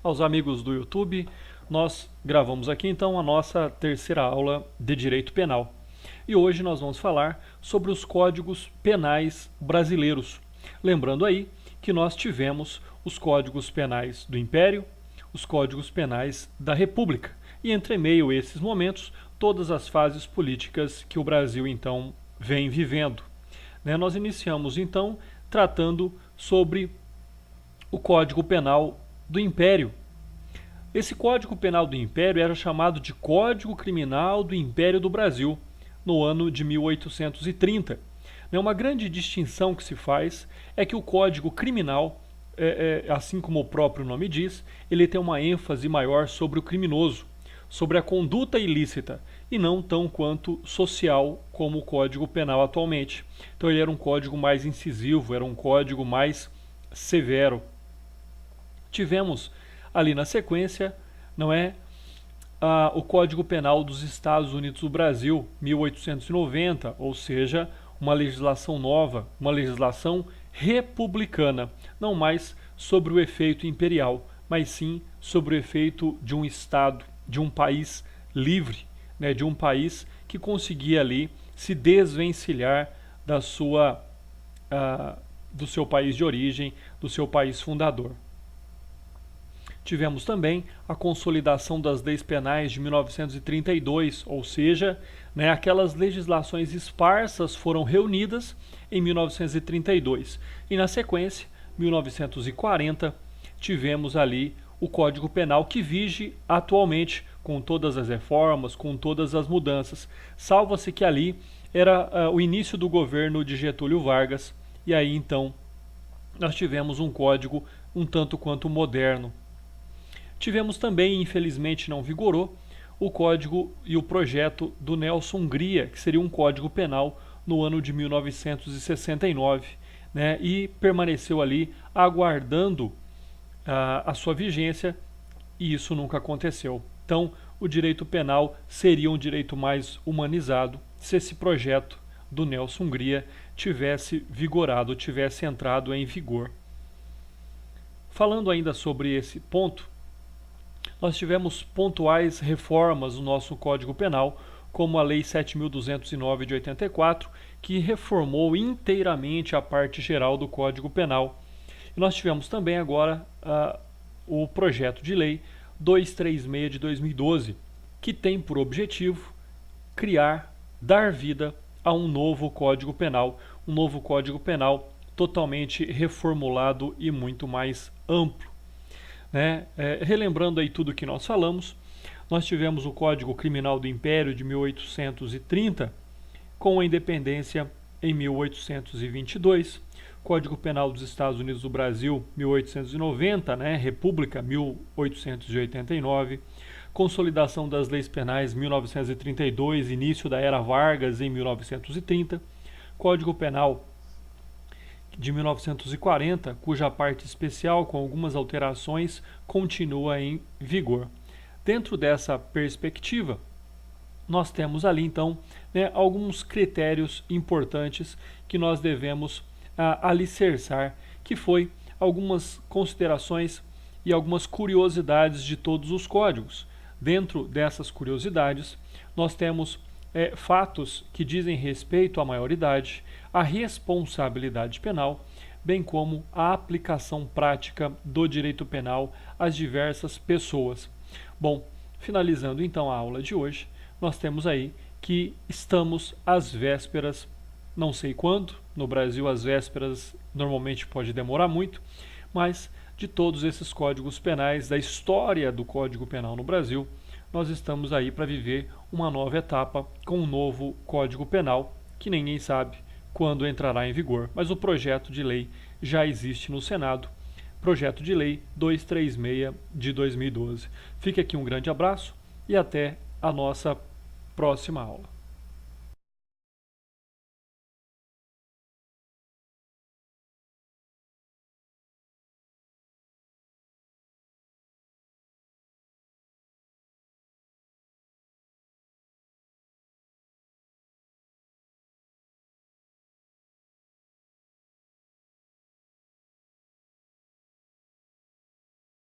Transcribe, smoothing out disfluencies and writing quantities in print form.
aos amigos do YouTube. Nós gravamos aqui então a nossa terceira aula de Direito Penal. E hoje nós vamos falar sobre os códigos penais brasileiros. Lembrando aí que nós tivemos os códigos penais do Império, os códigos penais da República. E entre meio a esses momentos, todas as fases políticas que o Brasil então vem vivendo. Nós iniciamos então tratando sobre o Código Penal do Império. Esse Código Penal do Império era chamado de Código Criminal do Império do Brasil, no ano de 1830. Uma grande distinção que se faz é que o Código Criminal, assim como o próprio nome diz, ele tem uma ênfase maior sobre o criminoso, sobre a conduta ilícita, e não tão quanto social como o Código Penal atualmente. Então ele era um código mais incisivo, era um código mais severo. Tivemos ali na sequência, o Código Penal dos Estados Unidos do Brasil, 1890, ou seja, uma legislação nova, uma legislação republicana, não mais sobre o efeito imperial, mas sim sobre o efeito de um Estado, de um país livre, de um país que conseguia ali se desvencilhar do seu país de origem, do seu país fundador. Tivemos também a consolidação das leis penais de 1932, ou seja, aquelas legislações esparsas foram reunidas em 1932. E na sequência, 1940, tivemos ali o Código Penal que vige atualmente, com todas as reformas, com todas as mudanças. Salva-se que ali era o início do governo de Getúlio Vargas, e aí então nós tivemos um código um tanto quanto moderno. Tivemos também, infelizmente não vigorou, o código e o projeto do Nelson Hungria, que seria um código penal no ano de 1969, e permaneceu ali aguardando a sua vigência, e isso nunca aconteceu. Então, o direito penal seria um direito mais humanizado se esse projeto do Nelson Hungria tivesse vigorado, tivesse entrado em vigor. Falando ainda sobre esse ponto, nós tivemos pontuais reformas no nosso Código Penal, como a Lei 7.209 de 84, que reformou inteiramente a parte geral do Código Penal. E nós tivemos também agora o projeto de lei 236 de 2012, que tem por objetivo dar vida a um novo Código Penal totalmente reformulado e muito mais amplo. Relembrando aí tudo que nós falamos, nós tivemos o Código Criminal do Império de 1830, com a independência em 1822, Código Penal dos Estados Unidos do Brasil, 1890, República, 1889, consolidação das leis penais, 1932, início da Era Vargas, em 1930, Código Penal de 1940, cuja parte especial, com algumas alterações, continua em vigor. Dentro dessa perspectiva, nós temos ali, então, alguns critérios importantes que nós devemos alicerçar, que foi algumas considerações e algumas curiosidades de todos os códigos. Dentro dessas curiosidades, nós temos fatos que dizem respeito à maioridade, à responsabilidade penal, bem como à aplicação prática do direito penal às diversas pessoas. Bom, finalizando então a aula de hoje, nós temos aí que estamos às vésperas, não sei quando, no Brasil as vésperas normalmente pode demorar muito, mas de todos esses códigos penais, da história do Código Penal no Brasil, nós estamos aí para viver uma nova etapa com um novo Código Penal, que ninguém sabe quando entrará em vigor. Mas o projeto de lei já existe no Senado, projeto de lei 236 de 2012. Fica aqui um grande abraço e até a nossa próxima aula.